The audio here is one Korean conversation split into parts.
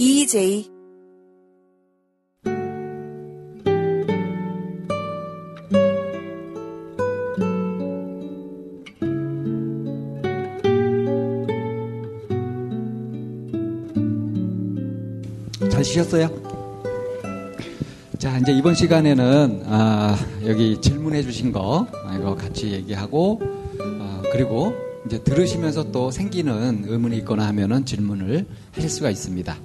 EJ 잘 쉬셨어요? 자, 이제 이번 시간에는 여기 질문해 주신 거 이거 같이 얘기하고 그리고 이제 들으시면서 또 생기는 의문이 있거나 하면은 질문을 하실 수가 있습니다.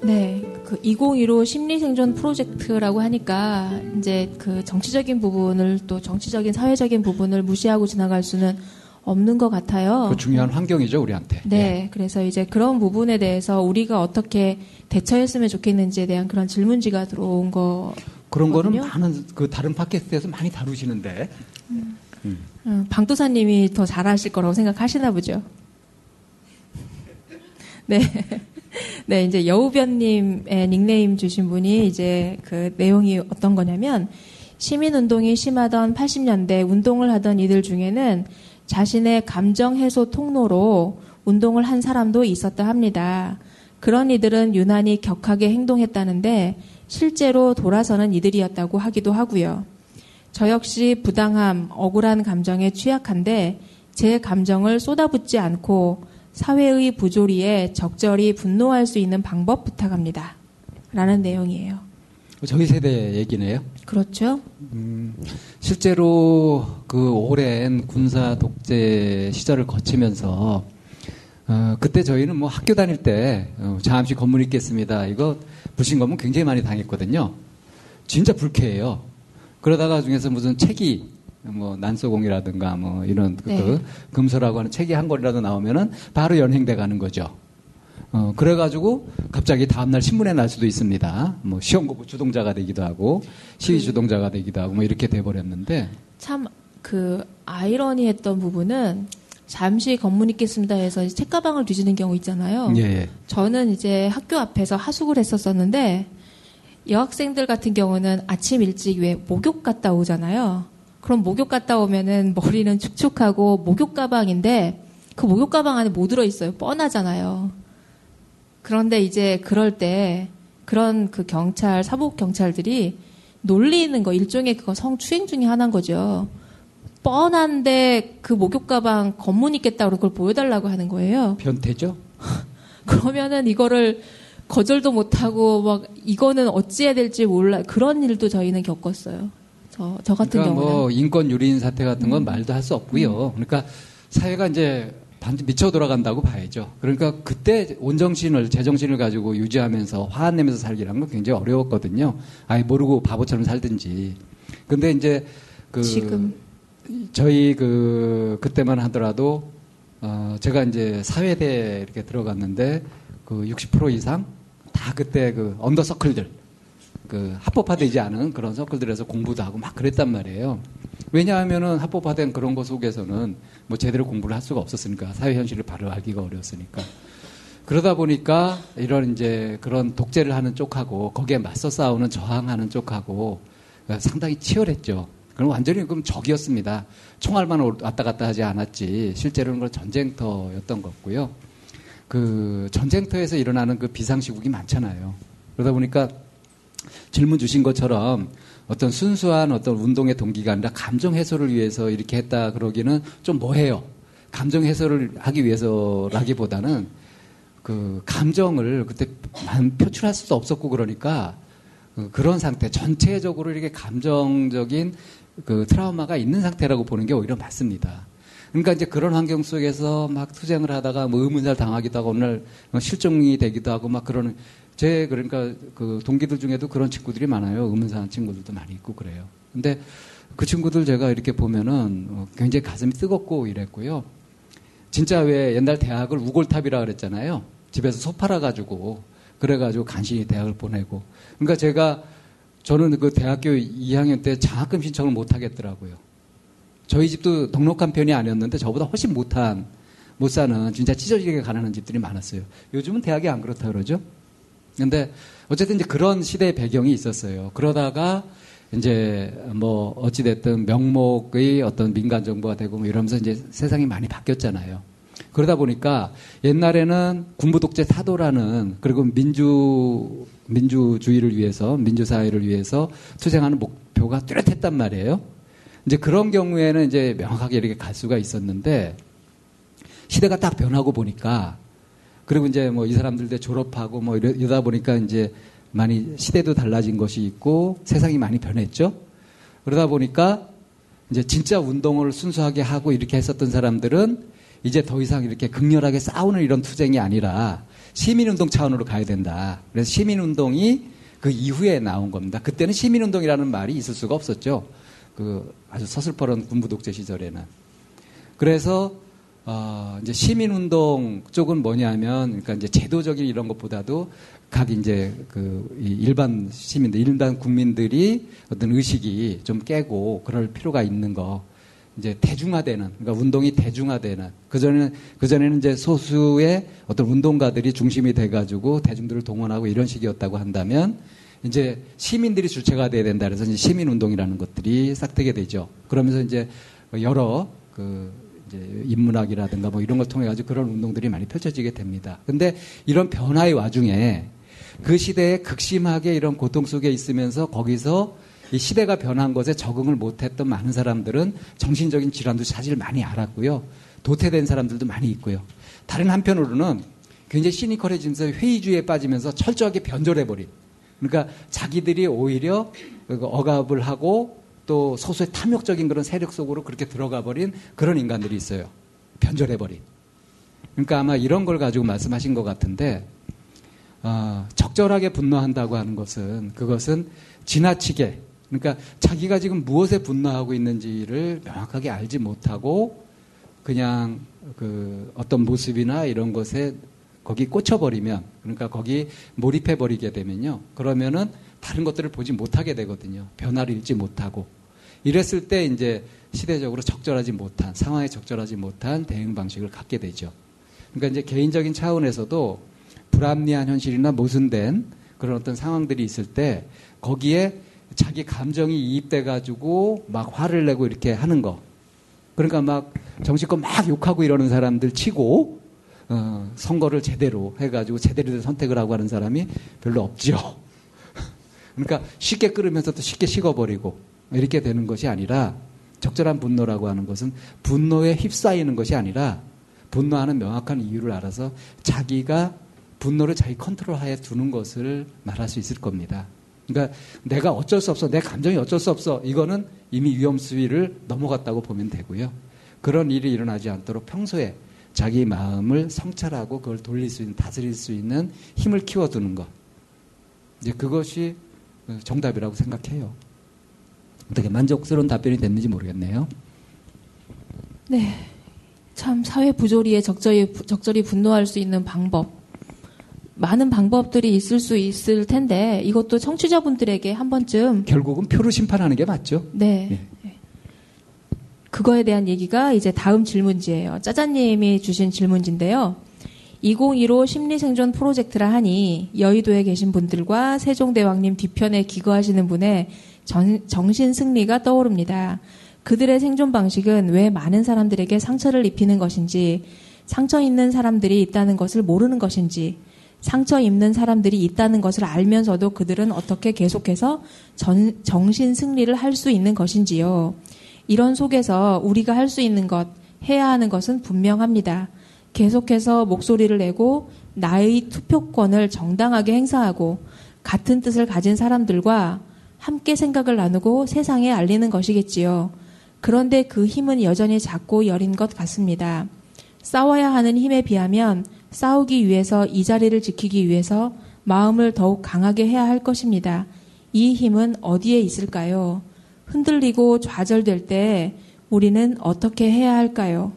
네, 그 2015 심리생존 프로젝트라고 하니까 이제 그 정치적인 부분을 또 정치적인 사회적인 부분을 무시하고 지나갈 수는 없는 것 같아요. 그 중요한 환경이죠, 우리한테. 네, 예. 그래서 이제 그런 부분에 대해서 우리가 어떻게 대처했으면 좋겠는지에 대한 그런 질문지가 들어온 거. 그런 거는 많은 그 다른 팟캐스트에서 많이 다루시는데. 방도사님이 더 잘하실 거라고 생각하시나 보죠. 네. 네, 이제 여우변님의 닉네임 주신 분이 이제 그 내용이 어떤 거냐면, 시민운동이 심하던 80년대 운동을 하던 이들 중에는 자신의 감정 해소 통로로 운동을 한 사람도 있었다 합니다. 그런 이들은 유난히 격하게 행동했다는데 실제로 돌아서는 이들이었다고 하기도 하고요. 저 역시 부당함, 억울한 감정에 취약한데 제 감정을 쏟아붓지 않고 사회의 부조리에 적절히 분노할 수 있는 방법 부탁합니다. 라는 내용이에요. 저희 세대 얘기네요. 그렇죠. 실제로 그 오랜 군사 독재 시절을 거치면서 그때 저희는 뭐 학교 다닐 때 잠시 건물 있겠습니다. 이거 불신검문 굉장히 많이 당했거든요. 진짜 불쾌해요. 그러다가 중에서 무슨 책이 뭐 난소공이라든가 뭐 이런 그 금서라고 하는 책이 한 권이라도 나오면은 바로 연행돼 가는 거죠. 그래가지고 갑자기 다음날 신문에 날 수도 있습니다. 뭐 시험고부 주동자가 되기도 하고 시위 주동자가 되기도 하고 뭐 이렇게 돼버렸는데 참 그 아이러니했던 부분은 잠시 검문 있겠습니다 해서 책가방을 뒤지는 경우 있잖아요. 예. 저는 이제 학교 앞에서 하숙을 했었었는데 여학생들 같은 경우는 아침 일찍 왜 목욕 갔다 오잖아요. 그럼 목욕 갔다 오면은 머리는 축축하고 목욕 가방인데 그 목욕 가방 안에 뭐 들어있어요? 뻔하잖아요. 그런데 이제 그럴 때 그런 그 경찰, 사복 경찰들이 놀리는 거, 일종의 그거 성추행 중에 하나인 거죠. 뻔한데 그 목욕 가방 검문 있겠다 그런 걸 보여달라고 하는 거예요. 변태죠? 그러면은 이거를 거절도 못하고 막 이거는 어찌해야 될지 몰라. 그런 일도 저희는 겪었어요. 저 같은 그러니까 경우는. 뭐 인권 유린 사태 같은 건 말도 할 수 없고요. 그러니까 사회가 이제 미쳐 돌아간다고 봐야죠. 그러니까 그때 온정신을, 제정신을 가지고 유지하면서 화안 내면서 살기라는 건 굉장히 어려웠거든요. 아예 모르고 바보처럼 살든지. 근데 이제 지금 저희 그때만 하더라도 제가 이제 사회대에 이렇게 들어갔는데 그 60% 이상 다 그때 그 언더서클들, 그 합법화되지 않은 그런 서클들에서 공부도 하고 막 그랬단 말이에요. 왜냐하면은 합법화된 그런 거 속에서는 뭐 제대로 공부를 할 수가 없었으니까, 사회 현실을 바로 알기가 어려웠으니까. 그러다 보니까 이런 이제 그런 독재를 하는 쪽하고 거기에 맞서 싸우는 저항하는 쪽하고 상당히 치열했죠. 그럼 완전히 그럼 적이었습니다. 총알만 왔다 갔다 하지 않았지 실제로는 그런 전쟁터였던 거고요. 그 전쟁터에서 일어나는 그 비상시국이 많잖아요. 그러다 보니까 질문 주신 것처럼 어떤 순수한 어떤 운동의 동기가 아니라 감정 해소를 위해서 이렇게 했다 그러기는 좀 뭐해요. 감정 해소를 하기 위해서라기보다는 그 감정을 그때 표출할 수도 없었고 그러니까 그런 상태 전체적으로 이렇게 감정적인 그 트라우마가 있는 상태라고 보는 게 오히려 맞습니다. 그러니까 이제 그런 환경 속에서 막 투쟁을 하다가 뭐 의문사를 당하기도 하고 어느 날 실종이 되기도 하고 막 그러는 그러니까 그 동기들 중에도 그런 친구들이 많아요. 의문사한 친구들도 많이 있고 그래요. 근데 그 친구들 제가 이렇게 보면은 굉장히 가슴이 뜨겁고 이랬고요. 진짜 왜 옛날 대학을 우골탑이라 그랬잖아요. 집에서 소 팔아가지고 그래가지고 간신히 대학을 보내고. 그러니까 저는 그 대학교 2학년 때 장학금 신청을 못 하겠더라고요. 저희 집도 넉넉한 편이 아니었는데 저보다 훨씬 못 사는 진짜 찢어지게 가난한 집들이 많았어요. 요즘은 대학이 안 그렇다 그러죠. 근데 어쨌든 이제 그런 시대의 배경이 있었어요. 그러다가 이제 뭐 어찌됐든 명목의 어떤 민간 정부가 되고 뭐 이러면서 이제 세상이 많이 바뀌었잖아요. 그러다 보니까 옛날에는 군부 독재 타도라는 그리고 민주주의를 위해서 민주사회를 위해서 투쟁하는 목표가 뚜렷했단 말이에요. 이제 그런 경우에는 이제 명확하게 이렇게 갈 수가 있었는데 시대가 딱 변하고 보니까 그리고 이제 뭐 이 사람들도 졸업하고 뭐 이러다 보니까 이제 많이 시대도 달라진 것이 있고 세상이 많이 변했죠. 그러다 보니까 이제 진짜 운동을 순수하게 하고 이렇게 했었던 사람들은 이제 더 이상 이렇게 극렬하게 싸우는 이런 투쟁이 아니라 시민운동 차원으로 가야 된다. 그래서 시민운동이 그 이후에 나온 겁니다. 그때는 시민운동이라는 말이 있을 수가 없었죠. 그 아주 서슬퍼런 군부 독재 시절에는. 그래서 이제 시민운동 쪽은 뭐냐면, 그러니까 이제 제도적인 이런 것보다도 각 이제 일반 시민들, 일반 국민들이 어떤 의식이 좀 깨고 그럴 필요가 있는 거. 이제 대중화되는, 그러니까 운동이 대중화되는, 그전에는 이제 소수의 어떤 운동가들이 중심이 돼가지고 대중들을 동원하고 이런 식이었다고 한다면, 이제 시민들이 주체가 돼야 된다. 그래서 이제 시민운동이라는 것들이 싹트게 되죠. 그러면서 이제 여러 이제 인문학이라든가 뭐 이런 걸 통해 가지고 그런 운동들이 많이 펼쳐지게 됩니다. 근데 이런 변화의 와중에 그 시대에 극심하게 이런 고통 속에 있으면서 거기서 이 시대가 변한 것에 적응을 못했던 많은 사람들은 정신적인 질환도 사실 많이 앓았고요. 도태된 사람들도 많이 있고요. 다른 한편으로는 굉장히 시니컬해지면서 회의주의에 빠지면서 철저하게 변절해버린. 그러니까 자기들이 오히려 억압을 하고 또 소수의 탐욕적인 그런 세력 속으로 그렇게 들어가 버린 그런 인간들이 있어요. 변절해버린. 그러니까 아마 이런 걸 가지고 말씀하신 것 같은데 적절하게 분노한다고 하는 것은 그것은 지나치게 그러니까 자기가 지금 무엇에 분노하고 있는지를 명확하게 알지 못하고 그냥 어떤 모습이나 이런 것에 거기 꽂혀버리면 그러니까 거기 몰입해버리게 되면요. 그러면은 다른 것들을 보지 못하게 되거든요. 변화를 읽지 못하고. 이랬을 때 이제 시대적으로 적절하지 못한, 상황에 적절하지 못한 대응 방식을 갖게 되죠. 그러니까 이제 개인적인 차원에서도 불합리한 현실이나 모순된 그런 어떤 상황들이 있을 때 거기에 자기 감정이 이입돼가지고 막 화를 내고 이렇게 하는 거. 그러니까 막 정치권 막 욕하고 이러는 사람들 치고 선거를 제대로 해가지고 제대로 된 선택을 하고 하는 사람이 별로 없죠. 그러니까 쉽게 끓으면서 또 쉽게 식어버리고 이렇게 되는 것이 아니라 적절한 분노라고 하는 것은 분노에 휩싸이는 것이 아니라 분노하는 명확한 이유를 알아서 자기가 분노를 자기 컨트롤하에 두는 것을 말할 수 있을 겁니다. 그러니까 내가 어쩔 수 없어, 내 감정이 어쩔 수 없어, 이거는 이미 위험 수위를 넘어갔다고 보면 되고요. 그런 일이 일어나지 않도록 평소에 자기 마음을 성찰하고 그걸 돌릴 수 있는, 다스릴 수 있는 힘을 키워두는 것. 이제 그것이 정답이라고 생각해요. 어떻게 만족스러운 답변이 됐는지 모르겠네요. 네. 참 사회 부조리에 적절히 분노할 수 있는 방법. 많은 방법들이 있을 텐데 이것도 청취자분들에게 한 번쯤 결국은 표로 심판하는 게 맞죠? 네. 네. 그거에 대한 얘기가 이제 다음 질문지예요. 짜자님이 주신 질문지인데요. 2015 심리생존 프로젝트라 하니 여의도에 계신 분들과 세종대왕님 뒤편에 기거하시는 분의 정신승리가 떠오릅니다. 그들의 생존 방식은 왜 많은 사람들에게 상처를 입히는 것인지, 상처 있는 사람들이 있다는 것을 모르는 것인지, 상처 입는 사람들이 있다는 것을 알면서도 그들은 어떻게 계속해서 정신승리를 할 수 있는 것인지요. 이런 속에서 우리가 할 수 있는 것, 해야 하는 것은 분명합니다. 계속해서 목소리를 내고 나의 투표권을 정당하게 행사하고 같은 뜻을 가진 사람들과 함께 생각을 나누고 세상에 알리는 것이겠지요. 그런데 그 힘은 여전히 작고 여린 것 같습니다. 싸워야 하는 힘에 비하면 싸우기 위해서 이 자리를 지키기 위해서 마음을 더욱 강하게 해야 할 것입니다. 이 힘은 어디에 있을까요? 흔들리고 좌절될 때 우리는 어떻게 해야 할까요?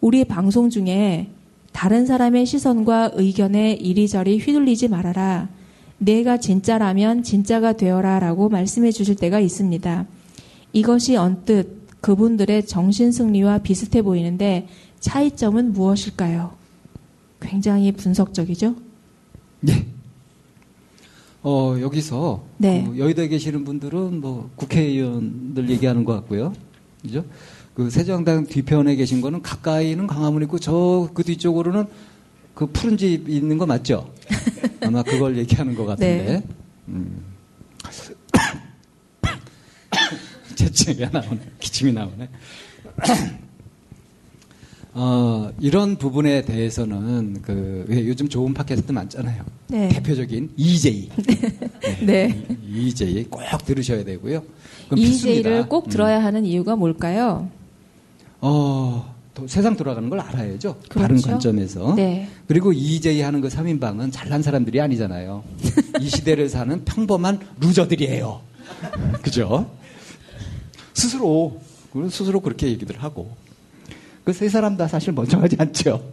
우리 방송 중에 다른 사람의 시선과 의견에 이리저리 휘둘리지 말아라. 내가 진짜라면 진짜가 되어라 라고 말씀해 주실 때가 있습니다. 이것이 언뜻 그분들의 정신승리와 비슷해 보이는데 차이점은 무엇일까요? 굉장히 분석적이죠? 네. 여기서 네. 여의도에 계시는 분들은 뭐 국회의원들 얘기하는 것 같고요. 그죠? 그 세종대왕 뒤편에 계신 거는 가까이는 광화문 있고 저 그 뒤쪽으로는 그 푸른 집 있는 거 맞죠? 아마 그걸 얘기하는 것 같은데. 네. 재채기가 나오네. 기침이 나오네. 이런 부분에 대해서는 왜 요즘 좋은 팟캐스트 많잖아요. 네. 대표적인 EJ. 네. EJ 꼭 들으셔야 되고요. EJ를 꼭 들어야 하는 이유가 뭘까요? 세상 돌아가는 걸 알아야죠. 그렇죠? 다른 관점에서. 네. 그리고 EJ 하는 그 3인방은 잘난 사람들이 아니잖아요. 이 시대를 사는 평범한 루저들이에요. 그죠? 스스로 그렇게 얘기들 하고. 그 세 사람 다 사실 멀쩡하지 않죠.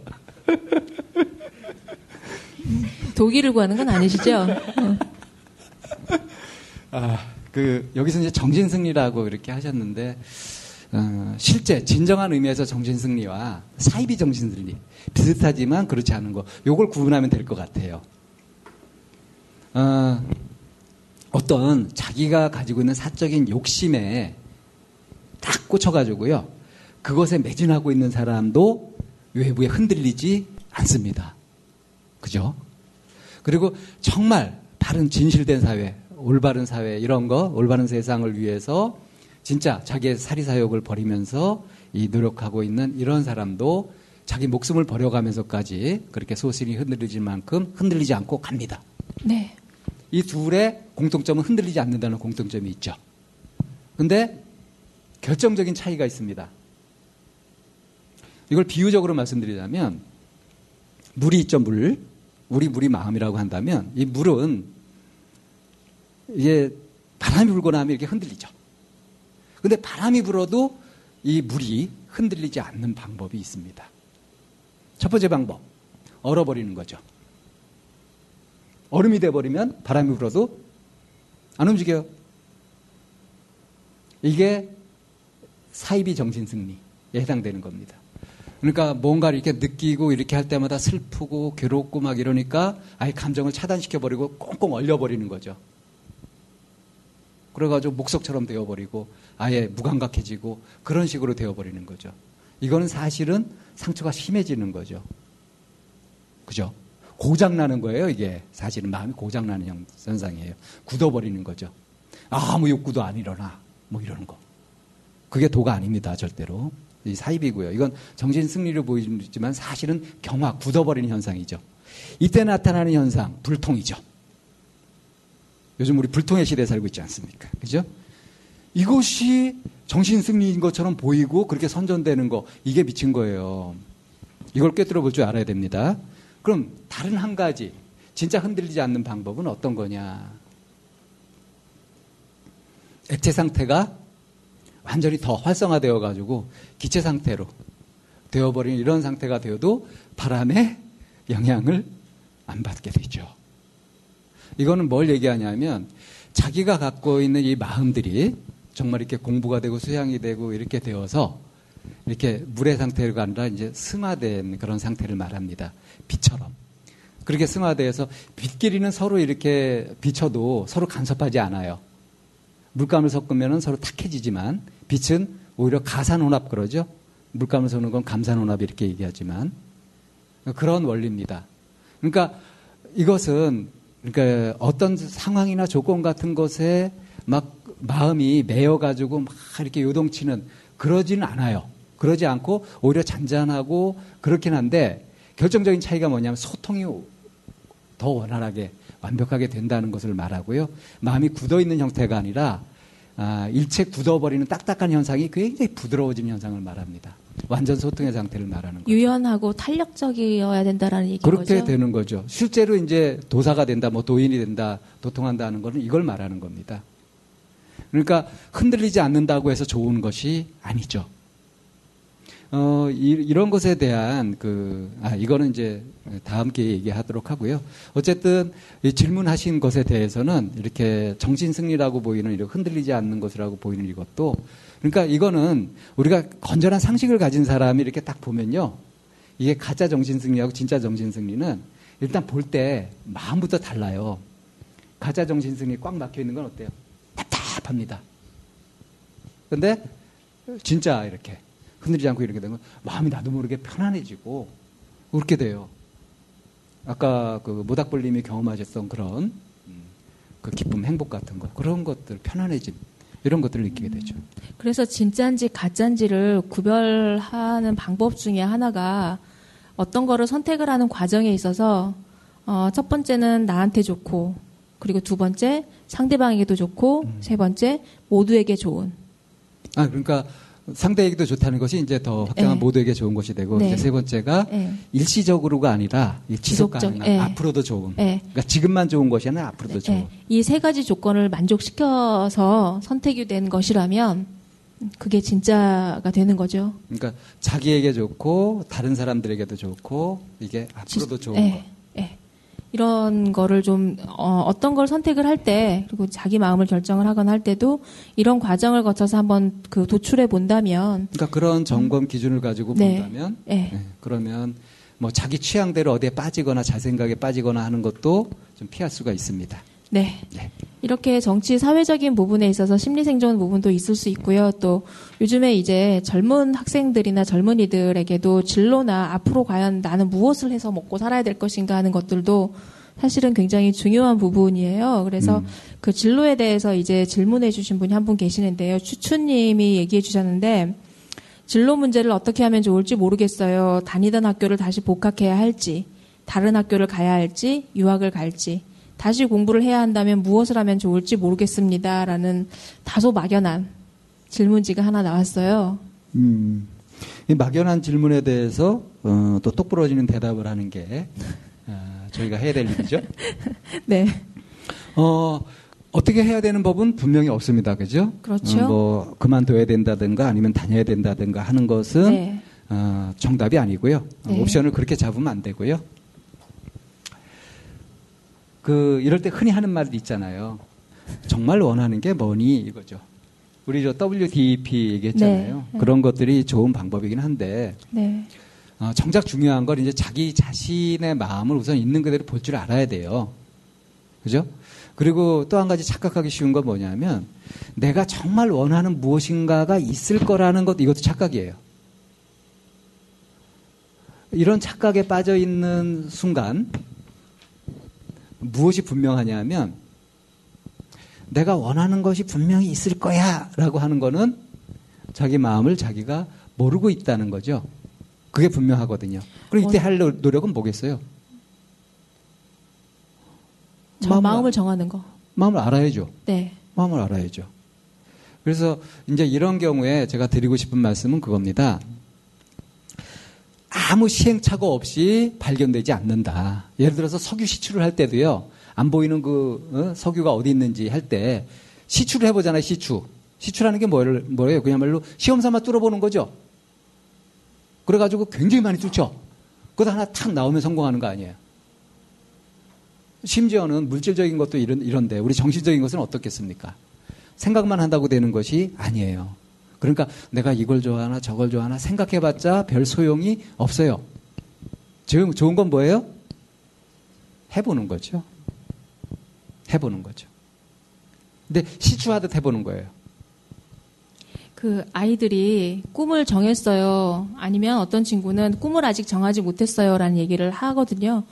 독일을 구하는 건 아니시죠? 여기서 이제 정신승리라고 이렇게 하셨는데, 실제 진정한 의미에서 정신승리와 사이비 정신승리 비슷하지만 그렇지 않은 거, 요걸 구분하면 될 것 같아요. 어떤 자기가 가지고 있는 사적인 욕심에 딱 꽂혀가지고요, 그것에 매진하고 있는 사람도 외부에 흔들리지 않습니다. 그죠? 그리고 정말 바른 진실된 사회, 올바른 사회, 이런 거, 올바른 세상을 위해서 진짜 자기의 사리사욕을 버리면서 이 노력하고 있는 이런 사람도 자기 목숨을 버려가면서까지 그렇게 소신이 흔들리질 만큼 흔들리지 않고 갑니다. 네. 이 둘의 공통점은 흔들리지 않는다는 공통점이 있죠. 근데 결정적인 차이가 있습니다. 이걸 비유적으로 말씀드리자면, 물이 있죠, 물. 우리 물이 마음이라고 한다면, 이 물은 이게 바람이 불고 나면 이렇게 흔들리죠. 근데 바람이 불어도 이 물이 흔들리지 않는 방법이 있습니다. 첫 번째 방법, 얼어버리는 거죠. 얼음이 돼버리면 바람이 불어도 안 움직여요. 이게 사이비 정신승리에 해당되는 겁니다. 그러니까 뭔가를 이렇게 느끼고 이렇게 할 때마다 슬프고 괴롭고 막 이러니까 아예 감정을 차단시켜버리고 꽁꽁 얼려버리는 거죠. 그래가지고 목석처럼 되어버리고 아예 무감각해지고 그런 식으로 되어버리는 거죠. 이거는 사실은 상처가 심해지는 거죠. 그죠? 고장나는 거예요, 이게. 사실은 마음이 고장나는 현상이에요. 굳어버리는 거죠. 아무 욕구도 안 일어나. 뭐 이러는 거. 그게 도가 아닙니다, 절대로. 이 사입이고요. 이건 정신승리로 보이지만 사실은 경화, 굳어버리는 현상이죠. 이때 나타나는 현상, 불통이죠. 요즘 우리 불통의 시대에 살고 있지 않습니까? 그죠? 이것이 정신승리인 것처럼 보이고 그렇게 선전되는 거, 이게 미친 거예요. 이걸 꿰뚫어 볼 줄 알아야 됩니다. 그럼 다른 한 가지, 진짜 흔들리지 않는 방법은 어떤 거냐? 액체 상태가 완전히 더 활성화되어 가지고 기체 상태로 되어버리는 이런 상태가 되어도 바람의 영향을 안 받게 되죠. 이거는 뭘 얘기하냐면 자기가 갖고 있는 이 마음들이 정말 이렇게 공부가 되고 수양이 되고 이렇게 되어서 이렇게 물의 상태가 아니라 이제 승화된 그런 상태를 말합니다. 빛처럼. 그렇게 승화되어서 빛끼리는 서로 이렇게 비춰도 서로 간섭하지 않아요. 물감을 섞으면 서로 탁해지지만 빛은 오히려 가산혼합 그러죠. 물감을 섞는 건 감산혼합 이렇게 얘기하지만 그런 원리입니다. 그러니까 이것은 그러니까 어떤 상황이나 조건 같은 것에 막 마음이 매여가지고 막 이렇게 요동치는 그러지는 않아요. 그러지 않고 오히려 잔잔하고 그렇긴 한데 결정적인 차이가 뭐냐면 소통이 더 원활하게 완벽하게 된다는 것을 말하고요. 마음이 굳어있는 형태가 아니라 일체 굳어버리는 딱딱한 현상이 굉장히 부드러워지는 현상을 말합니다. 완전 소통의 상태를 말하는 거죠. 유연하고 탄력적이어야 된다라는 얘기인 그렇게 거죠? 되는 거죠. 실제로 이제 도사가 된다, 뭐 도인이 된다, 도통한다는 거는 이걸 말하는 겁니다. 그러니까 흔들리지 않는다고 해서 좋은 것이 아니죠. 이런 것에 대한 이거는 이제 다음 기회에 얘기하도록 하고요. 어쨌든 이 질문하신 것에 대해서는 이렇게 정신승리라고 보이는 이렇게 흔들리지 않는 것이라고 보이는 이것도 그러니까 이거는 우리가 건전한 상식을 가진 사람이 이렇게 딱 보면요. 이게 가짜 정신승리하고 진짜 정신승리는 일단 볼 때 마음부터 달라요. 가짜 정신승리 꽉 막혀 있는 건 어때요? 답답합니다. 근데 진짜 이렇게 흔들리지 않고 이렇게 되면 마음이 나도 모르게 편안해지고 그렇게 돼요. 아까 그 모닥불님이 경험하셨던 그런 그 기쁨, 행복 같은 거, 그런 것들, 편안해짐, 이런 것들을 느끼게 되죠. 그래서 진짜인지 가짜인지를 구별하는 방법 중에 하나가 어떤 거를 선택을 하는 과정에 있어서 첫 번째는 나한테 좋고, 그리고 두 번째 상대방에게도 좋고, 세 번째 모두에게 좋은. 그러니까 상대에게도 좋다는 것이 이제 더 확장한 네. 모두에게 좋은 것이 되고, 네. 이제 세 번째가 네. 일시적으로가 아니라 지속 가능한 네. 앞으로도 좋은. 네. 그러니까 지금만 좋은 것이 아니라 앞으로도 좋은. 이 세 가지 조건을 만족시켜서 선택이 된 것이라면 그게 진짜가 되는 거죠. 그러니까 자기에게 좋고 다른 사람들에게도 좋고 이게 앞으로도 좋은 것. 이런 거를 좀 어떤 걸 선택을 할 때, 그리고 자기 마음을 결정을 하거나 할 때도 이런 과정을 거쳐서 한번 그 도출해 본다면, 그러니까 그런 점검 기준을 가지고 본다면, 그러면 뭐 자기 취향대로 어디에 빠지거나 자생각에 빠지거나 하는 것도 좀 피할 수가 있습니다. 네. 이렇게 정치 사회적인 부분에 있어서 심리 생존 부분도 있을 수 있고요. 또 요즘에 이제 젊은 학생들이나 젊은이들에게도 진로나 앞으로 과연 나는 무엇을 해서 먹고 살아야 될 것인가 하는 것들도 사실은 굉장히 중요한 부분이에요. 그래서 그 진로에 대해서 이제 질문해 주신 분이 한 분 계시는데요. 추추님이 얘기해 주셨는데, 진로 문제를 어떻게 하면 좋을지 모르겠어요. 다니던 학교를 다시 복학해야 할지, 다른 학교를 가야 할지, 유학을 갈지, 다시 공부를 해야 한다면 무엇을 하면 좋을지 모르겠습니다. 라는 다소 막연한 질문지가 하나 나왔어요. 이 막연한 질문에 대해서 또 똑부러지는 대답을 하는 게 저희가 해야 될 일이죠. 네. 어떻게 해야 되는 법은 분명히 없습니다. 그죠? 그렇죠. 뭐 그만둬야 된다든가 아니면 다녀야 된다든가 하는 것은 정답이 아니고요. 옵션을 그렇게 잡으면 안 되고요. 이럴 때 흔히 하는 말도 있잖아요. 정말 원하는 게 뭐니? 이거죠. 우리 저 WDEP 얘기했잖아요. 그런 것들이 좋은 방법이긴 한데, 정작 중요한 건 이제 자기 자신의 마음을 우선 있는 그대로 볼 줄 알아야 돼요. 그죠? 그리고 또 한 가지 착각하기 쉬운 건 뭐냐면, 내가 정말 원하는 무엇인가가 있을 거라는 것, 이것도 착각이에요. 이런 착각에 빠져 있는 순간, 무엇이 분명하냐면 내가 원하는 것이 분명히 있을 거야 라고 하는 거는 자기 마음을 자기가 모르고 있다는 거죠. 그게 분명하거든요. 그럼 이때 할 노력은 뭐겠어요? 마음을 정하는 거. 마음을 알아야죠. 네. 마음을 알아야죠. 그래서 이제 이런 경우에 제가 드리고 싶은 말씀은 그겁니다. 아무 시행착오 없이 발견되지 않는다. 예를 들어서 석유 시추를 할 때도요, 안 보이는 석유가 어디 있는지 할 때 시추를 해보잖아요, 시추. 시추라는 게 뭐예요? 그야말로 시험 삼아 뚫어보는 거죠. 그래가지고 굉장히 많이 뚫죠. 그거 하나 탁 나오면 성공하는 거 아니에요. 심지어는 물질적인 것도 이런데 우리 정신적인 것은 어떻겠습니까? 생각만 한다고 되는 것이 아니에요. 그러니까 내가 이걸 좋아하나 저걸 좋아하나 생각해봤자 별 소용이 없어요. 지금 좋은 건 뭐예요? 해보는 거죠. 해보는 거죠. 근데 시추하듯 해보는 거예요. 그 아이들이 꿈을 정했어요. 아니면 어떤 친구는 꿈을 아직 정하지 못했어요. 라는 얘기를 하거든요.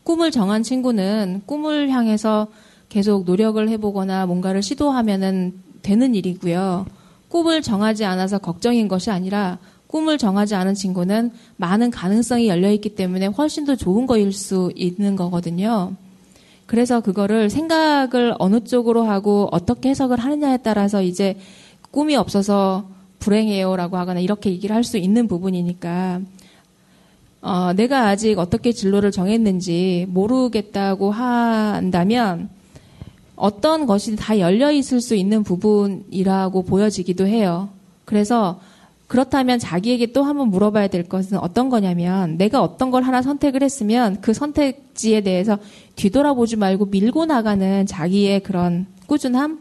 꿈을 정한 친구는 꿈을 향해서 계속 노력을 해보거나 뭔가를 시도하면은 되는 일이고요. 꿈을 정하지 않아서 걱정인 것이 아니라 꿈을 정하지 않은 친구는 많은 가능성이 열려있기 때문에 훨씬 더 좋은 거일 수 있는 거거든요. 그래서 그거를 생각을 어느 쪽으로 하고 어떻게 해석을 하느냐에 따라서 이제 꿈이 없어서 불행해요라고 하거나 이렇게 얘기를 할 수 있는 부분이니까 내가 아직 어떻게 진로를 정했는지 모르겠다고 한다면 어떤 것이 다 열려 있을 수 있는 부분이라고 보여지기도 해요. 그래서 그렇다면 자기에게 또 한번 물어봐야 될 것은 어떤 거냐면 내가 어떤 걸 하나 선택을 했으면 그 선택지에 대해서 뒤돌아보지 말고 밀고 나가는 자기의 그런 꾸준함,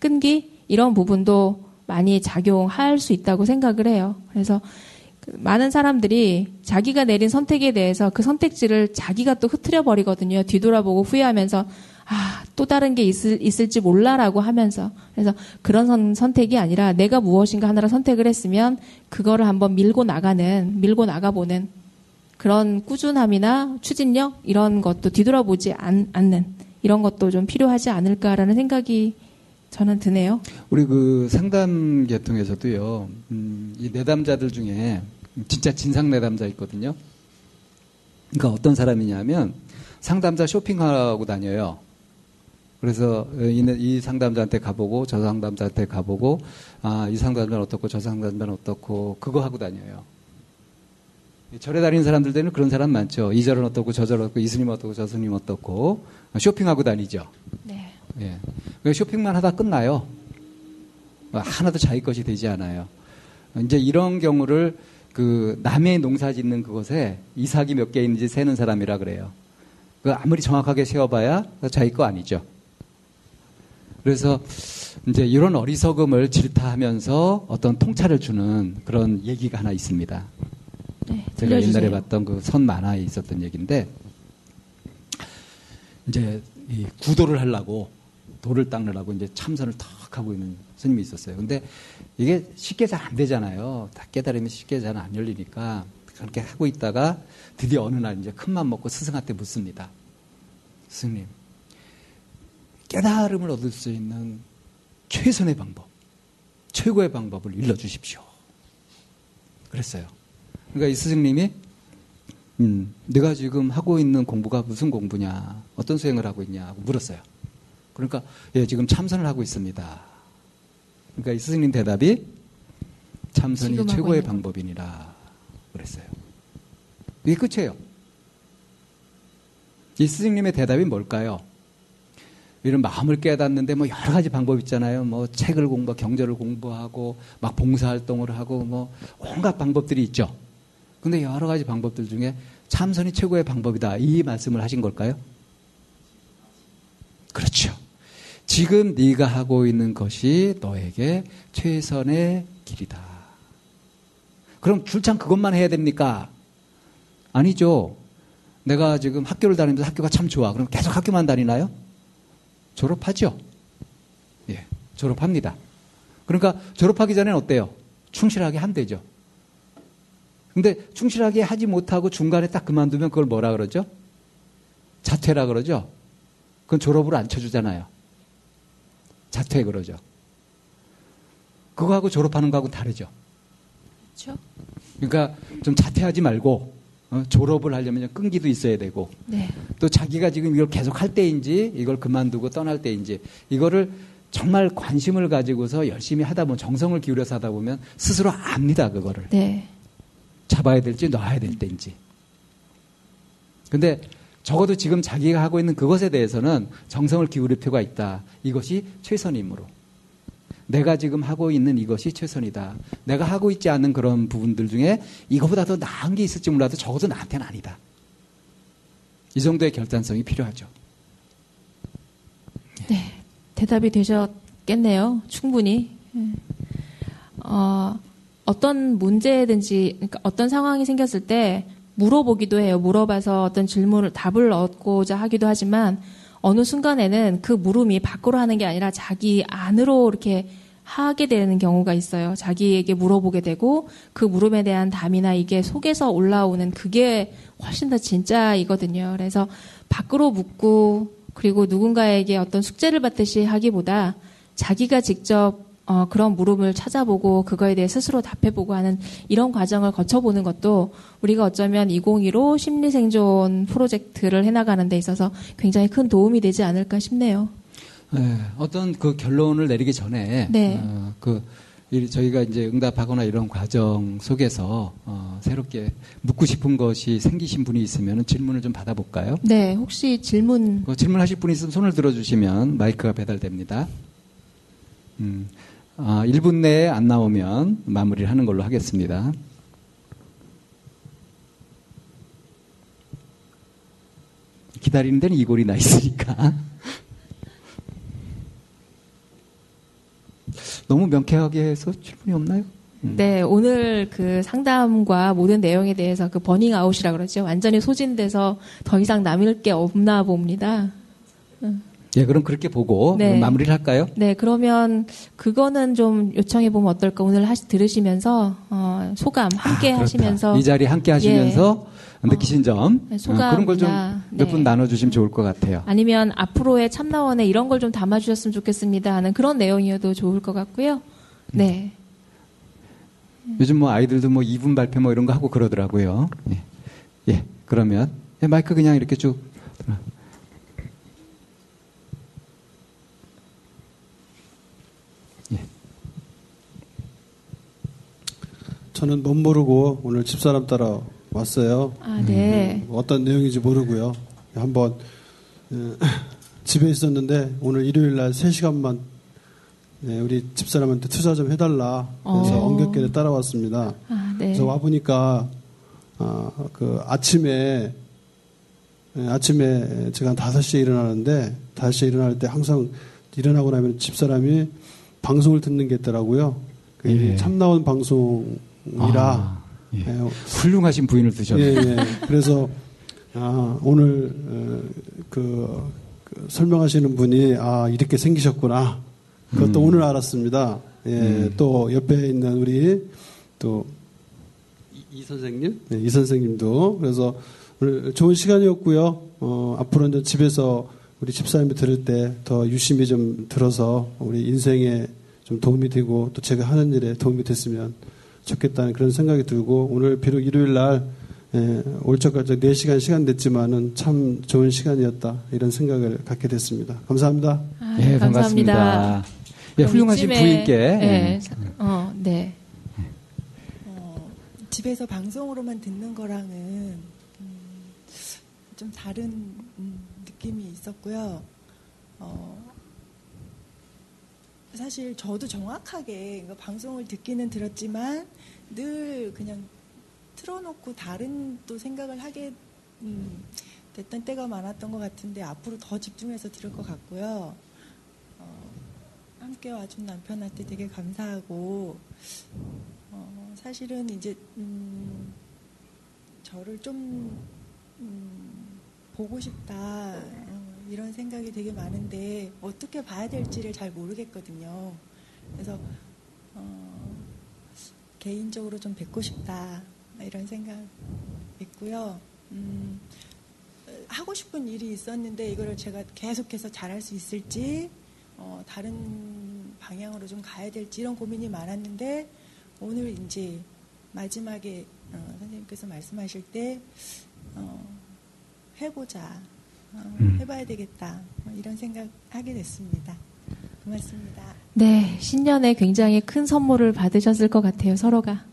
끈기 이런 부분도 많이 작용할 수 있다고 생각을 해요. 그래서 많은 사람들이 자기가 내린 선택에 대해서 그 선택지를 자기가 또 흐트려 버리거든요. 뒤돌아보고 후회하면서 또 다른 게 있을지 몰라라고 하면서. 그래서 그런 선택이 아니라 내가 무엇인가 하나를 선택을 했으면 그거를 한번 밀고 나가보는 그런 꾸준함이나 추진력 이런 것도 뒤돌아보지 않는 이런 것도 좀 필요하지 않을까라는 생각이 저는 드네요. 우리 그 상담 계통에서도요, 이 내담자들 중에 진짜 진상 내담자 있거든요. 그러니까 어떤 사람이냐면 상담자 쇼핑하고 다녀요. 그래서 이 상담자한테 가보고 저 상담자한테 가보고 이 상담자는 어떻고 저 상담자는 어떻고 그거 하고 다녀요. 절에 다니는 사람들도 그런 사람 많죠. 이 절은 어떻고 저 절은 어떻고 이 스님 어떻고 저 스님 어떻고 쇼핑하고 다니죠. 네. 예. 쇼핑만 하다 끝나요. 하나도 자기 것이 되지 않아요. 이제 이런 경우를 그 남의 농사 짓는 그곳에 이삭이 몇 개 있는지 세는 사람이라 그래요. 그 아무리 정확하게 세어봐야 자기 거 아니죠. 그래서 이제 이런 어리석음을 질타하면서 어떤 통찰을 주는 그런 얘기가 하나 있습니다. 네, 제가 옛날에 봤던 그 선 만화에 있었던 얘기인데, 이제 이 구도를 하려고 돌을 닦느라고 이제 참선을 탁 하고 있는 스님이 있었어요. 근데 이게 쉽게 잘 안 되잖아요. 다 깨달으면 쉽게 잘 안 열리니까 그렇게 하고 있다가 드디어 어느 날 이제 큰맘 먹고 스승한테 묻습니다. 스승님, 깨달음을 얻을 수 있는 최선의 방법, 최고의 방법을 일러주십시오. 그랬어요. 그러니까 이 스승님이 내가 지금 하고 있는 공부가 무슨 공부냐, 어떤 수행을 하고 있냐고 물었어요. 그러니까 예, 지금 참선을 하고 있습니다. 그러니까 이 스승님 대답이 참선이 최고의 방법이니라 그랬어요. 이게 끝이에요. 이 스승님의 대답이 뭘까요? 이런 마음을 깨닫는데 뭐 여러 가지 방법 있잖아요. 뭐 책을 공부, 경전을 공부하고 막 봉사활동을 하고 뭐 온갖 방법들이 있죠. 근데 여러 가지 방법들 중에 참선이 최고의 방법이다. 이 말씀을 하신 걸까요? 그렇죠. 지금 네가 하고 있는 것이 너에게 최선의 길이다. 그럼 줄창 그것만 해야 됩니까? 아니죠. 내가 지금 학교를 다니면서 학교가 참 좋아. 그럼 계속 학교만 다니나요? 졸업하죠. 예, 졸업합니다. 그러니까 졸업하기 전에는 어때요? 충실하게 하면 되죠. 근데 충실하게 하지 못하고 중간에 딱 그만두면 그걸 뭐라 그러죠? 자퇴라 그러죠. 그건 졸업으로 안 쳐주잖아요. 자퇴 그러죠. 그거하고 졸업하는 거하고 다르죠. 그렇죠. 그러니까 좀 자퇴하지 말고 졸업을 하려면 끈기도 있어야 되고 네. 또 자기가 지금 이걸 계속 할 때인지 이걸 그만두고 떠날 때인지 이거를 정말 관심을 가지고서 열심히 하다 보면 정성을 기울여서 하다 보면 스스로 압니다. 그거를. 네. 잡아야 될지 놔야 될 때인지. 근데 적어도 지금 자기가 하고 있는 그것에 대해서는 정성을 기울일 필요가 있다. 이것이 최선이므로. 내가 지금 하고 있는 이것이 최선이다. 내가 하고 있지 않는 그런 부분들 중에 이거보다 더 나은 게 있을지 몰라도 적어도 나한테는 아니다. 이 정도의 결단성이 필요하죠. 네. 대답이 되셨겠네요. 충분히. 어떤 문제든지, 그러니까 어떤 상황이 생겼을 때 물어보기도 해요. 물어봐서 어떤 답을 얻고자 하기도 하지만 어느 순간에는 그 물음이 밖으로 하는 게 아니라 자기 안으로 이렇게 하게 되는 경우가 있어요. 자기에게 물어보게 되고 그 물음에 대한 답이나 이게 속에서 올라오는 그게 훨씬 더 진짜이거든요. 그래서 밖으로 묻고 그리고 누군가에게 어떤 숙제를 받듯이 하기보다 자기가 직접 그런 물음을 찾아보고 그거에 대해 스스로 답해보고 하는 이런 과정을 거쳐보는 것도 우리가 어쩌면 2015 심리생존 프로젝트를 해나가는 데 있어서 굉장히 큰 도움이 되지 않을까 싶네요. 네, 어떤 그 결론을 내리기 전에 네. 저희가 이제 응답하거나 이런 과정 속에서 새롭게 묻고 싶은 것이 생기신 분이 있으면 질문을 좀 받아볼까요? 네, 혹시 질문하실 분이 있으면 손을 들어주시면 마이크가 배달됩니다. 1분 내에 안 나오면 마무리를 하는 걸로 하겠습니다. 기다리는 데는 이골이 나 있으니까. 너무 명쾌하게 해서 질문이 없나요? 네, 오늘 그 상담과 모든 내용에 대해서 그 버닝 아웃이라 그러죠. 완전히 소진돼서 더 이상 남을 게 없나 봅니다. 예, 그럼 그렇게 보고 네. 마무리를 할까요? 네, 그러면 그거는 좀 요청해 보면 어떨까? 오늘 들으시면서 소감 함께 하시면서 이 자리 함께 하시면서 느끼신 점 네, 소감이나, 그런 걸 좀 몇 분 네. 나눠주시면 좋을 것 같아요. 아니면 앞으로의 참나원에 이런 걸 좀 담아주셨으면 좋겠습니다 하는 그런 내용이어도 좋을 것 같고요. 네. 요즘 뭐 아이들도 뭐 2분 발표 뭐 이런 거 하고 그러더라고요. 예, 예. 그러면 마이크 그냥 이렇게 쭉. 예. 저는 못 모르고 오늘 집사람 따라 왔어요. 아, 네. 어떤 내용인지 모르고요. 한번 집에 있었는데 오늘 일요일 날 3시간만 우리 집사람한테 투자 좀 해달라. 그래서 엉겹결에 따라왔습니다. 아, 네. 그래서 와보니까 그 아침에 제가 한 5시에 일어나는데 5시에 일어날 때 항상 일어나고 나면 집사람이 방송을 듣는 게 있더라고요. 예. 참나온 방송이라 예. 훌륭하신 부인을 두셨네요. 예, 예. 그래서 오늘 그 설명하시는 분이 이렇게 생기셨구나. 그것도 오늘 알았습니다. 예, 또 옆에 있는 우리 또 이 선생님, 네, 이 선생님도 그래서 오늘 좋은 시간이었고요. 앞으로 이제 집에서 우리 집사님이 들을 때 더 유심히 좀 들어서 우리 인생에 좀 도움이 되고 또 제가 하는 일에 도움이 됐으면 좋겠다는 그런 생각이 들고 오늘 비록 일요일 날 올적갈적 4시간 시간 됐지만은 참 좋은 시간이었다 이런 생각을 갖게 됐습니다. 감사합니다. 예, 반갑습니다. 예, 훌륭하신 부인께. 네. 네. 집에서 방송으로만 듣는 거랑은 좀 다른 느낌이 있었고요. 사실 저도 정확하게 방송을 듣기는 들었지만 늘 그냥 틀어놓고 다른 또 생각을 하게 됐던 때가 많았던 것 같은데 앞으로 더 집중해서 들을 것 같고요. 함께 와준 남편한테 되게 감사하고 사실은 이제 저를 좀 보고 싶다 이런 생각이 되게 많은데 어떻게 봐야 될지를 잘 모르겠거든요. 그래서 개인적으로 좀 뵙고 싶다 이런 생각 있고요. 하고 싶은 일이 있었는데 이거를 제가 계속해서 잘할 수 있을지 다른 방향으로 좀 가야 될지 이런 고민이 많았는데 오늘 이제 마지막에 선생님께서 말씀하실 때 해보자, 해봐야 되겠다 이런 생각하게 됐습니다. 고맙습니다. 네, 신년에 굉장히 큰 선물을 받으셨을 것 같아요, 서로가.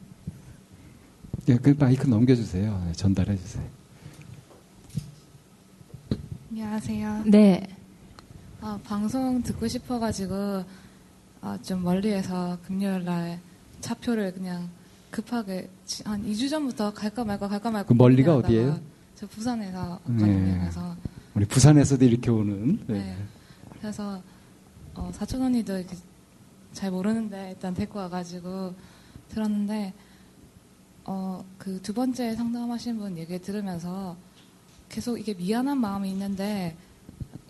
예, 그 마이크 넘겨주세요. 네, 전달해주세요. 안녕하세요. 네. 방송 듣고 싶어가지고 좀 멀리에서 금요일날 차표를 그냥 급하게 한 2주 전부터 갈까 말까 그 멀리가 어디예요? 저 부산에서 왔거든요. 네. 그래서 우리 부산에서도 이렇게 오는. 네. 네. 그래서 사촌 언니도 이렇게 잘 모르는데 일단 데리고 와가지고 들었는데 그 두 번째 상담하신 분 얘기 들으면서 계속 이게 미안한 마음이 있는데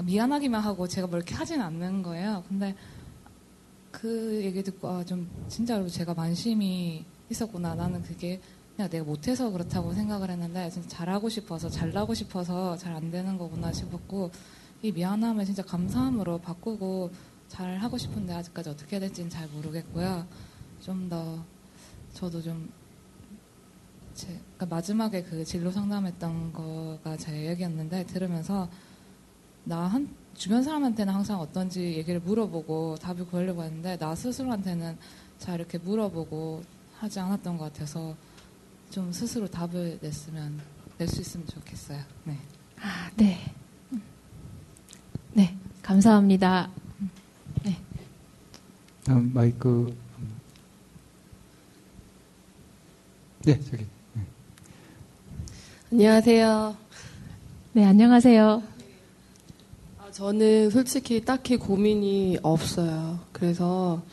미안하기만 하고 제가 뭐 이렇게 하진 않는 거예요. 근데 그 얘기 듣고 좀 진짜로 제가 만심이 있었구나. 나는 그게 그냥 내가 못해서 그렇다고 생각을 했는데 진짜 잘하고 싶어서 잘나고 싶어서 잘 안 되는 거구나 싶었고 이 미안함을 진짜 감사함으로 바꾸고 잘 하고 싶은데 아직까지 어떻게 해야 될지는 잘 모르겠고요. 좀 더 저도 좀 그러니까 마지막에 그 진로 상담했던 거가 제 얘기였는데 들으면서 주변 사람한테는 항상 어떤지 얘기를 물어보고 답을 구하려고 했는데 나 스스로한테는 잘 이렇게 물어보고 하지 않았던 것 같아서 좀 스스로 답을 낼 수 있으면 좋겠어요. 네. 네. 네, 감사합니다. 네. 다음 마이크. 네, 저기. 네. 안녕하세요. 네, 안녕하세요. 저는 솔직히 딱히 고민이 없어요. 그래서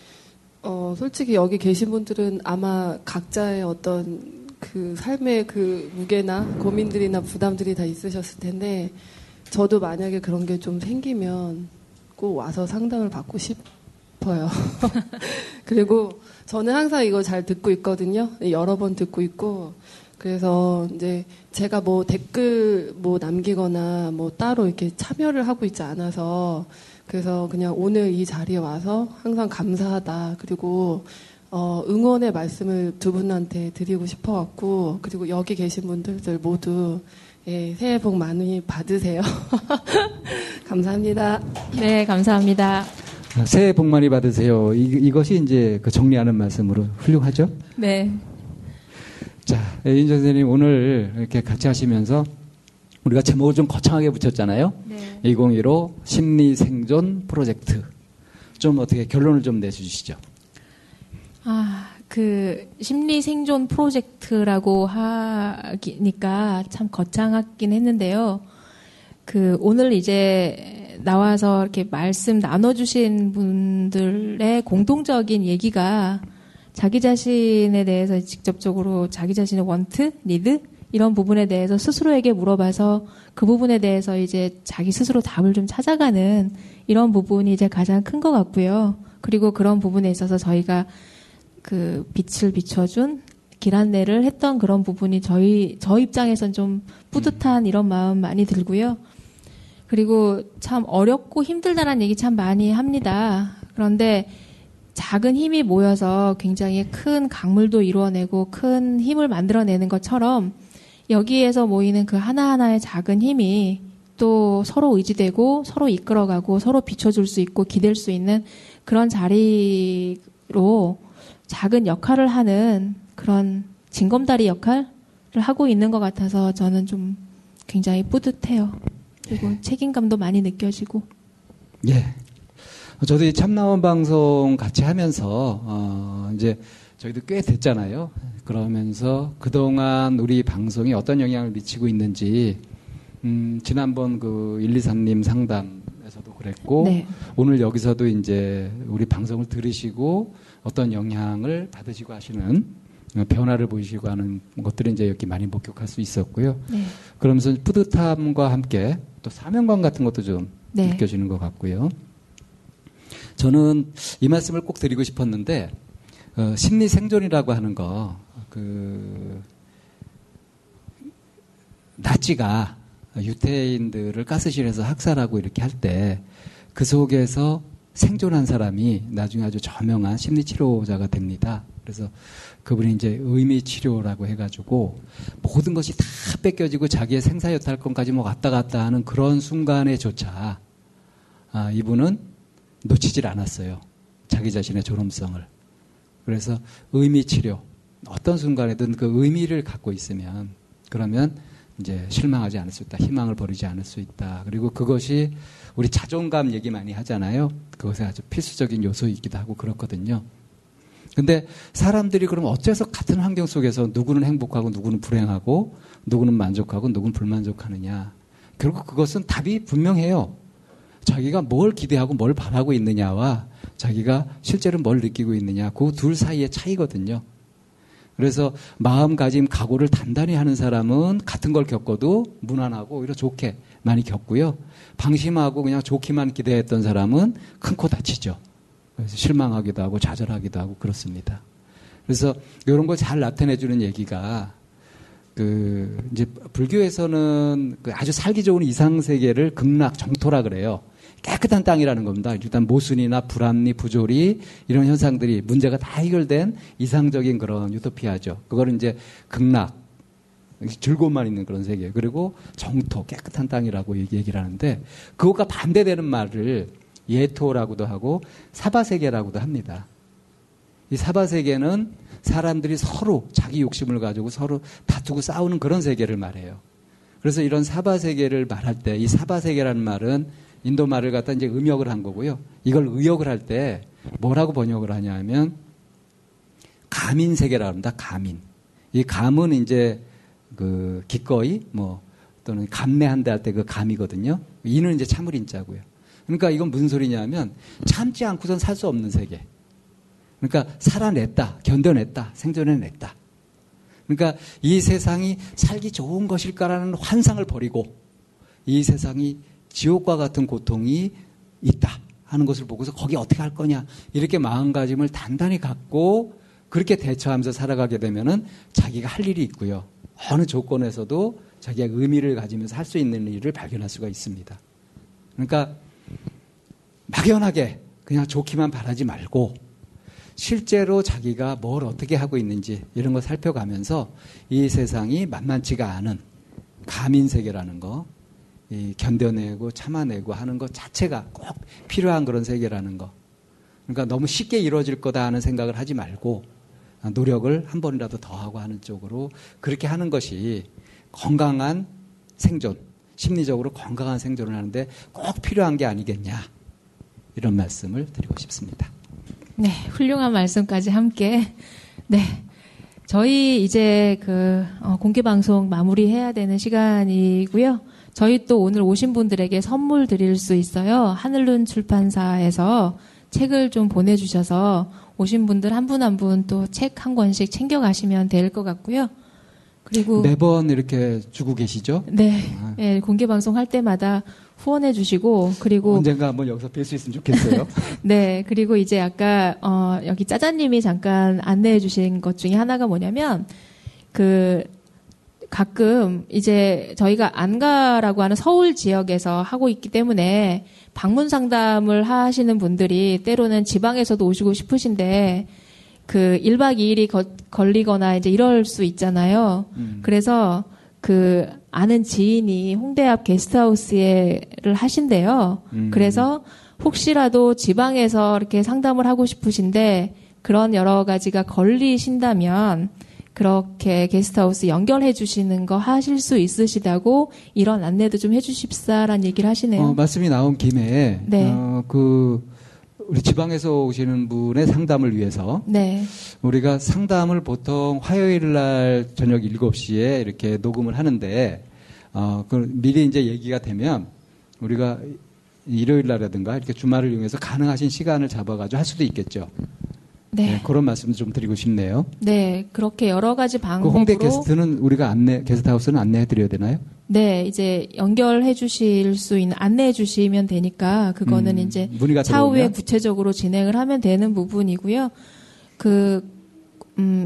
솔직히 여기 계신 분들은 아마 각자의 어떤 그 삶의 그 무게나 고민들이나 부담들이 다 있으셨을 텐데 저도 만약에 그런 게 좀 생기면 꼭 와서 상담을 받고 싶어요. 그리고 저는 항상 이거 잘 듣고 있거든요. 여러 번 듣고 있고. 그래서 이제 제가 뭐 댓글 뭐 남기거나 뭐 따로 이렇게 참여를 하고 있지 않아서 그래서 그냥 오늘 이 자리에 와서 항상 감사하다. 그리고 응원의 말씀을 두 분한테 드리고 싶어갖고 그리고 여기 계신 분들 모두 예, 새해 복 많이 받으세요. 감사합니다. 네, 감사합니다. 새해 복 많이 받으세요. 이것이 이제 그 정리하는 말씀으로 훌륭하죠? 네. 자, 인 선생님 오늘 이렇게 같이 하시면서 우리가 제목을 좀 거창하게 붙였잖아요. 네. 2015 심리 생존 프로젝트. 좀 어떻게 결론을 좀 내주시죠. 그 심리 생존 프로젝트라고 하니까 참 거창하긴 했는데요. 그 오늘 이제 나와서 이렇게 말씀 나눠주신 분들의 공통적인 얘기가 자기 자신에 대해서 직접적으로 자기 자신의 원트, 니드 이런 부분에 대해서 스스로에게 물어봐서 그 부분에 대해서 이제 자기 스스로 답을 좀 찾아가는 이런 부분이 이제 가장 큰 것 같고요. 그리고 그런 부분에 있어서 저희가 그 빛을 비춰준 길 안내를 했던 그런 부분이 저 입장에선 좀 뿌듯한 이런 마음 많이 들고요. 그리고 참 어렵고 힘들다는 얘기 참 많이 합니다. 그런데 작은 힘이 모여서 굉장히 큰 강물도 이루어내고 큰 힘을 만들어내는 것처럼 여기에서 모이는 그 하나하나의 작은 힘이 또 서로 의지되고 서로 이끌어가고 서로 비춰줄 수 있고 기댈 수 있는 그런 자리로 작은 역할을 하는 그런 징검다리 역할을 하고 있는 것 같아서 저는 좀 굉장히 뿌듯해요. 그리고 책임감도 많이 느껴지고. 예. 저도 이 참나원 방송 같이 하면서, 이제 저희도 꽤 됐잖아요. 그러면서 그동안 우리 방송이 어떤 영향을 미치고 있는지, 지난번 그 123님 상담에서도 그랬고, 네. 오늘 여기서도 이제 우리 방송을 들으시고 어떤 영향을 받으시고 하시는 변화를 보이시고 하는 것들이 이제 여기 많이 목격할 수 있었고요. 네. 그러면서 뿌듯함과 함께 또 사명감 같은 것도 좀 네. 느껴지는 것 같고요. 저는 이 말씀을 꼭 드리고 싶었는데, 심리 생존이라고 하는 거, 나치가 유태인들을 가스실에서 학살하고 이렇게 할 때 그 속에서 생존한 사람이 나중에 아주 저명한 심리치료자가 됩니다. 그래서 그분이 이제 의미치료라고 해가지고 모든 것이 다 뺏겨지고 자기의 생사여탈권까지 뭐 왔다 갔다 하는 그런 순간에조차 이분은 놓치질 않았어요. 자기 자신의 존엄성을. 그래서 의미치료, 어떤 순간에든 그 의미를 갖고 있으면 그러면 이제 실망하지 않을 수 있다. 희망을 버리지 않을 수 있다. 그리고 그것이 우리 자존감 얘기 많이 하잖아요. 그것이 아주 필수적인 요소이기도 하고 그렇거든요. 근데 사람들이 그럼 어째서 같은 환경 속에서 누구는 행복하고 누구는 불행하고 누구는 만족하고 누구는 불만족하느냐. 결국 그것은 답이 분명해요. 자기가 뭘 기대하고 뭘 바라고 있느냐와 자기가 실제로 뭘 느끼고 있느냐. 그 둘 사이의 차이거든요. 그래서 마음가짐, 각오를 단단히 하는 사람은 같은 걸 겪어도 무난하고 오히려 좋게 많이 겪고요. 방심하고 그냥 좋기만 기대했던 사람은 큰 코 다치죠. 그래서 실망하기도 하고 좌절하기도 하고 그렇습니다. 그래서 이런 걸 잘 나타내주는 얘기가 이제 불교에서는 아주 살기 좋은 이상세계를 극락, 정토라 그래요. 깨끗한 땅이라는 겁니다. 일단 모순이나 불합리, 부조리 이런 현상들이 문제가 다 해결된 이상적인 그런 유토피아죠. 그거를 이제 극락, 즐거움만 있는 그런 세계. 그리고 정토, 깨끗한 땅이라고 얘기를 하는데 그것과 반대되는 말을 예토라고도 하고 사바세계라고도 합니다. 이 사바세계는 사람들이 서로 자기 욕심을 가지고 서로 다투고 싸우는 그런 세계를 말해요. 그래서 이런 사바세계를 말할 때 이 사바세계라는 말은 인도 말을 갖다 이제 음역을 한 거고요. 이걸 의역을 할 때 뭐라고 번역을 하냐 하면 가민세계라고 합니다. 가민. 이 감은 이제 기꺼이 또는 감내한다 할 때 그 감이거든요. 이는 이제 참을 인자고요. 그러니까 이건 무슨 소리냐면 참지 않고선 살 수 없는 세계. 그러니까 살아냈다, 견뎌냈다, 생존해냈다. 그러니까 이 세상이 살기 좋은 것일까라는 환상을 버리고 이 세상이 지옥과 같은 고통이 있다. 하는 것을 보고서 거기 어떻게 할 거냐 이렇게 마음가짐을 단단히 갖고 그렇게 대처하면서 살아가게 되면은 자기가 할 일이 있고요. 어느 조건에서도 자기가 의미를 가지면서 할 수 있는 일을 발견할 수가 있습니다. 그러니까 막연하게 그냥 좋기만 바라지 말고 실제로 자기가 뭘 어떻게 하고 있는지 이런 거 살펴가면서 이 세상이 만만치가 않은 가민세계라는 거, 이 견뎌내고 참아내고 하는 것 자체가 꼭 필요한 그런 세계라는 거. 그러니까 너무 쉽게 이루어질 거다 하는 생각을 하지 말고 노력을 한 번이라도 더 하고 하는 쪽으로 그렇게 하는 것이 건강한 생존, 심리적으로 건강한 생존을 하는데 꼭 필요한 게 아니겠냐. 이런 말씀을 드리고 싶습니다. 네, 훌륭한 말씀까지 함께. 네. 저희 이제 공개 방송 마무리해야 되는 시간이고요. 저희 또 오늘 오신 분들에게 선물 드릴 수 있어요. 하늘눈 출판사에서 책을 좀 보내주셔서 오신 분들 한 분 한 분 또 책 한 권씩 챙겨가시면 될 것 같고요. 그리고 매번 이렇게 주고 계시죠? 네, 네, 공개 방송 할 때마다 후원해 주시고 그리고 언젠가 한번 여기서 뵐 수 있으면 좋겠어요. 네, 그리고 이제 아까 여기 짜자님이 잠깐 안내해 주신 것 중에 하나가 뭐냐면 가끔 이제 저희가 안가라고 하는 서울 지역에서 하고 있기 때문에 방문 상담을 하시는 분들이 때로는 지방에서도 오시고 싶으신데 1박 2일이 걸리거나 이제 이럴 수 있잖아요. 그래서 아는 지인이 홍대 앞 게스트하우스를 하신대요. 그래서 혹시라도 지방에서 이렇게 상담을 하고 싶으신데 그런 여러 가지가 걸리신다면 그렇게 게스트하우스 연결해 주시는 거 하실 수 있으시다고 이런 안내도 좀 해주십사라는 얘기를 하시네요. 말씀이 나온 김에 네. 우리 지방에서 오시는 분의 상담을 위해서 네. 우리가 상담을 보통 화요일 날 저녁 7시에 이렇게 녹음을 하는데 미리 이제 얘기가 되면 우리가 일요일 날이라든가 이렇게 주말을 이용해서 가능하신 시간을 잡아가지고 할 수도 있겠죠. 네, 그런 말씀 좀 드리고 싶네요. 네, 그렇게 여러 가지 방법으로. 홍대 게스트는 우리가 게스트하우스는 안내해 드려야 되나요? 네, 이제 연결해 주실 수 있는, 안내해 주시면 되니까, 그거는 이제 차후에 구체적으로 진행을 하면 되는 부분이고요.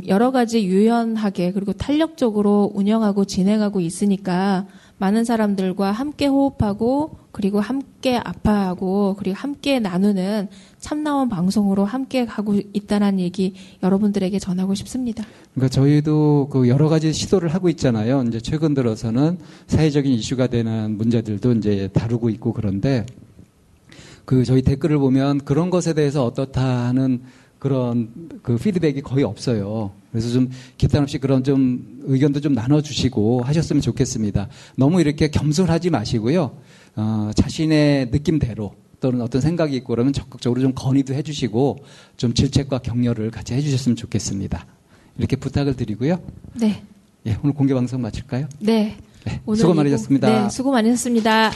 여러 가지 유연하게, 그리고 탄력적으로 운영하고 진행하고 있으니까, 많은 사람들과 함께 호흡하고, 그리고 함께 아파하고, 그리고 함께 나누는 참나원 방송으로 함께 가고 있다는 얘기 여러분들에게 전하고 싶습니다. 그러니까 저희도 여러 가지 시도를 하고 있잖아요. 이제 최근 들어서는 사회적인 이슈가 되는 문제들도 이제 다루고 있고 그런데 저희 댓글을 보면 그런 것에 대해서 어떻다 하는 그런 피드백이 거의 없어요. 그래서 좀 기탄 없이 그런 좀 의견도 좀 나눠주시고 하셨으면 좋겠습니다. 너무 이렇게 겸손하지 마시고요. 자신의 느낌대로 또는 어떤 생각이 있고 그러면 적극적으로 좀 건의도 해주시고 좀 질책과 격려를 같이 해주셨으면 좋겠습니다. 이렇게 부탁을 드리고요. 네. 예, 오늘 공개 방송 마칠까요? 네. 네. 수고 많으셨습니다. 네, 수고 많으셨습니다.